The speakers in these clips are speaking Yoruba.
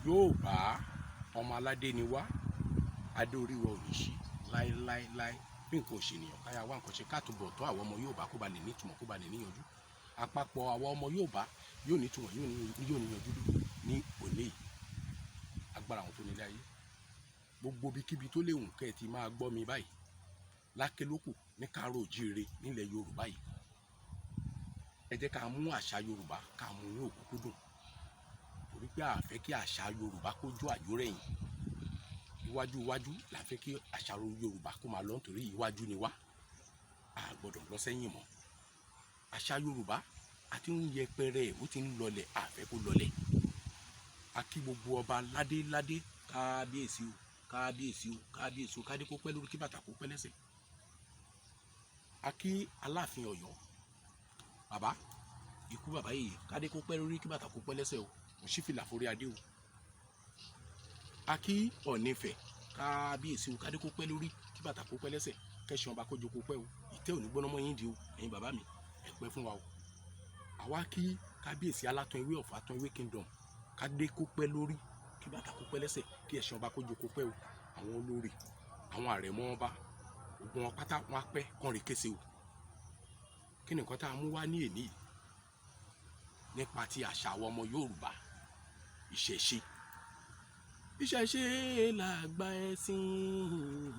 Yorùbá ọmọ aládé ni wá, adé orí wa ò ní ṣí láéláéláé. Bí nǹkan ò ṣe ènìyàn káyà wá nǹkan ṣe ká túbọ̀ tọ́ àwọn ọmọ Yorùbá kó ba lè ní ìtumọ̀, kó ba lè níyanjú. Àpapọ̀ àwọn ọmọ Yorùbá yóò ní ìtumọ̀, yóò níyanjú ní òní yìí. Agbára àwọn tó nílé ayé. Gbogbo ibikíbi tó léwu kẹ́ ẹ ti máa gbọ́ mi báyìí, láké lókù ní káàárọ̀ oòjíire nílẹ̀ Yorùbá yìí. Ẹ jẹ́ ká mú àṣà Yorùbá ká mú ní òkúnkúndùn, torí pé a fẹ́ kí àṣà Yorùbá kó jó àjórẹ̀yìn. Iwájú iwájú la fẹ́ kí àṣà Yorùbá kó máa lọ, nítorí iwájú ni wá, a gbọ́dọ̀ lọ sẹ́yìn mọ́. Àṣà Yorùbá àti ń yẹpẹrẹ ó ti ń lọlẹ̀, a fẹ́ kó lọlẹ̀. A kí gbogbo ọba ládé ládé, kábíyèsí o, kábíyèsí o, kábíyèsí o, kádé kó pẹ́ lórí, kí bàtà kó pẹ́ lẹ́sẹ̀. A kí Aláàfin Ọ̀yọ́, bàbá ikú bàbá yìí, kádé kó pẹ́ lórí, kí bàtà kó pẹ́ lẹ́sẹ̀ o, kò sí fìlà forí adé o. A kí Ọọ̀ni Ifẹ̀, kábíyèsí o, kádé kó pẹ́ lórí, kí bàtà kó pẹ́ lẹ́sẹ̀, kẹ́sàn ọba kó jókòó pẹ́ o, ìtẹ́ ò ní gbóná mọ́ yín di o, ẹ̀yin bàbá mi ẹ pẹ́ fún wa o. Àwa kí kábíyèsí Alátàn Ewé of Àtàn Ewé Kingdom, kádé kó pẹ́ lórí, kí bàtà kó pẹ́ lẹ́sẹ̀, kí ẹ̀sìn ọba kó jókòó pẹ́ o. Àwọn olórí, àwọn àrẹ̀mọ ọba, gbogbo wọn pátá wọn á pẹ́ kọ́rin kése o. Kí ni nǹkan tá a mú wá ní èní yìí nípa ti àṣà àwọn ọmọ Yorùbá? Ìṣẹ̀ṣe. Ìṣẹ̀ṣe làgbà ẹ̀sìn,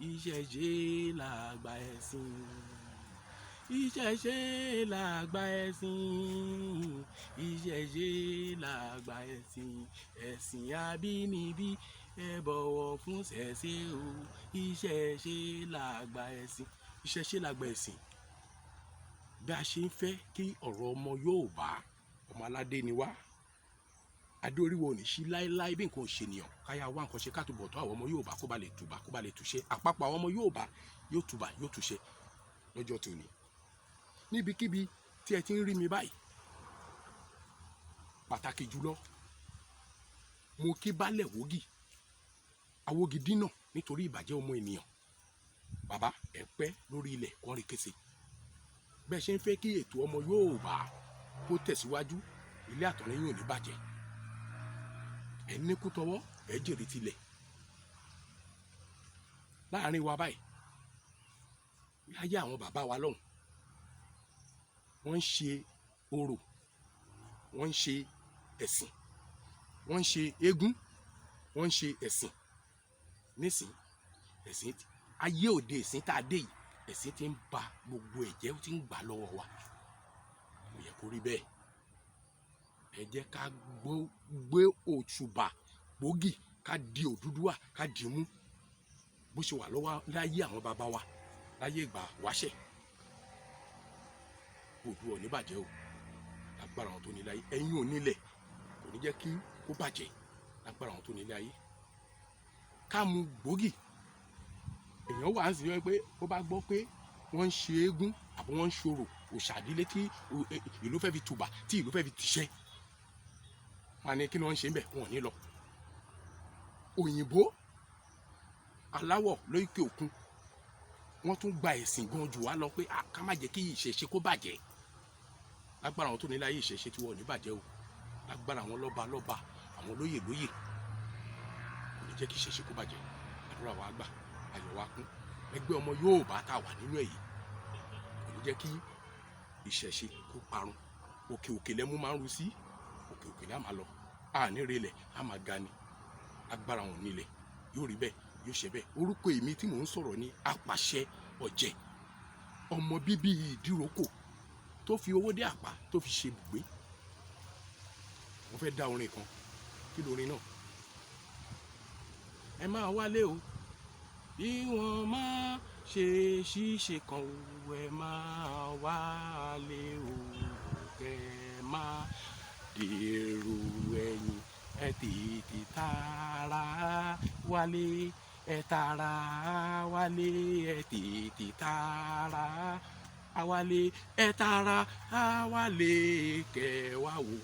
ìṣẹ̀ṣe làgbà ẹ̀sìn, ìṣẹ̀ṣe làgbà ẹ̀sìn, ìṣẹ̀ṣe làgbà ẹ̀sìn, ẹ̀sìn abínibí ẹ bọ̀wọ̀ fún ṣẹ̀ṣe o, ìṣẹ̀ṣe làgbà ẹ̀sìn, ìṣẹ̀ṣe làgbà ẹ̀sìn. Bí a ṣe ń fẹ́ kí ọ̀rọ̀ ọmọ Yorùbá, ọmọ aládé ni wá, adé orí wa ò ní ṣí láéláé. Bí nǹkan ò ṣe ènìyàn káyà wá nǹkan ṣe ká túbọ̀ tọ́ àwọn ọmọ Yorùbá kó ba lè tùbà, kó ba lè túṣe. Àpapọ̀ àwọn ọmọ Yorùbá yóò tùbà, yóò túṣe lọ́jọ́ tòní. Níbikíbi tí ẹ ti ń rí mi báyìí, pàtàkì jùlọ mo kí baálẹ̀ Wòógì, Awógi dínà nítorí ìbàjẹ́ ọmọ ènìyàn. Bàbá ẹ pẹ́ lórí ilẹ̀ kọrin kése. Bẹ́ẹ̀ ṣe ń fẹ́ kí ètò ọmọ Yorùbá kó tẹ̀síwájú, ilé àtọ̀run yín ò ní bàjẹ́. Ẹ ní kú tọwọ́, ẹ jèrè tilẹ̀. Láàárín wa báyìí, láyé àwọn bàbá wa lọ́hùn, wọ́n ń ṣe orò, wọ́n ń ṣe ẹ̀sìn, wọ́n ń ṣe eégún, wọ́n ń ṣe ẹ̀sìn. Nísìn ẹ̀sìn ayé òde ìsìn tá a dé yìí, ẹ̀sìn ti ń ba gbogbo ẹ̀jẹ̀, ó ti ń gbà lọ́wọ́ wa. Kò yẹ kó rí bẹ́ẹ̀. Ẹ jẹ́ ká gbé òṣùbà gbòógì, ká di Odùduwà, ká dì í mú bó ṣe wà lọ́wọ́ láyé àwọn bàbá wa, láyé ìgbà wáṣẹ̀. Oòduà ò ní bàjẹ́ o, lágbára àwọn tó nílé ayé. Ẹ̀yin onílẹ̀ kò ní jẹ́ kí ó bàjẹ́, lágbára àwọn tó nílé ayé. Ká mu gbòógì. Èèyàn wà ń sìn pé ó bá gbọ́ pé wọ́n ń ṣe eégún àbí wọ́n ń ṣorò òṣàdílé tí ìlú fẹ́ fi tùbà, tí ìlú fẹ́ fi tìṣẹ́, wọn ní kí ni wọ́n ń ṣe ń bẹ̀, wọn ò ní lọ. Òyìnbó aláwọ̀ lókè òkun, wọ́n tún gba ẹ̀sìn gan jù wá lọ pé ká má jẹ́ kí ìṣẹ̀ṣe kó bàjẹ́. Lágbára àwọn tó nílé ayé, ìṣẹ̀ṣe tí wọn ò ní bàjẹ́ o. Lágbára àwọn lọ́ba lọ́ba, àwọn lóyè lóyè, kò ní jẹ́ kí ìṣẹ̀ṣe kó bàjẹ́. Àdúrà wa gbà, ayọ̀ wa kún. Ẹgbẹ́ ọmọ Yorùbá tá a wà nínú èyí, kò ní jẹ́ kí ìṣẹ̀ṣe kó parun. Òkè òkè lẹ́mú máa ń ru sí, òkè òkè lá máa lọ. A ní relẹ̀, a máa ga ni. Agbára wọn nílẹ̀ yóò rí bẹ́ẹ̀, yóò ṣe bẹ́ẹ̀. Orúkọ èmi tí mò ń sọ̀rọ̀ ní Apàṣẹ Ọ̀jẹ̀, ọmọ bíbí Ìdíròkò tó fi owó dé àpá tó fi ṣe ibùgbé. Mo fẹ́ dá orin kan. Kí lórin náà? Ẹ máa wálé o, bí wọ́n máa ṣe ṣíṣe kan o, ẹ máa wálé o, kẹ́ máa dèrò ẹ̀yìn, ẹ tètè tara wálé, ẹ tara wálé, ẹ tètè tara wálé, ẹ tara wálé, kẹ́ wá wò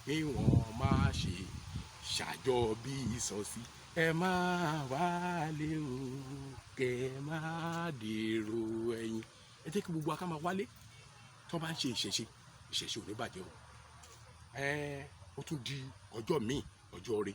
bí wọ́n máa ṣe ṣàjọ bí ìsọ̀sí. Ẹ máa wálé o, kẹ́ máa dèrò ẹ̀yìn. Ẹ jẹ́ kí gbogbo wa ká máa wálé. Tí wọ́n bá ń ṣe ìṣẹ̀ṣe, ìṣẹ̀ṣe ò ní bàjẹ́ o. Ó tún di ọjọ́ míì, ọjọ́ ire.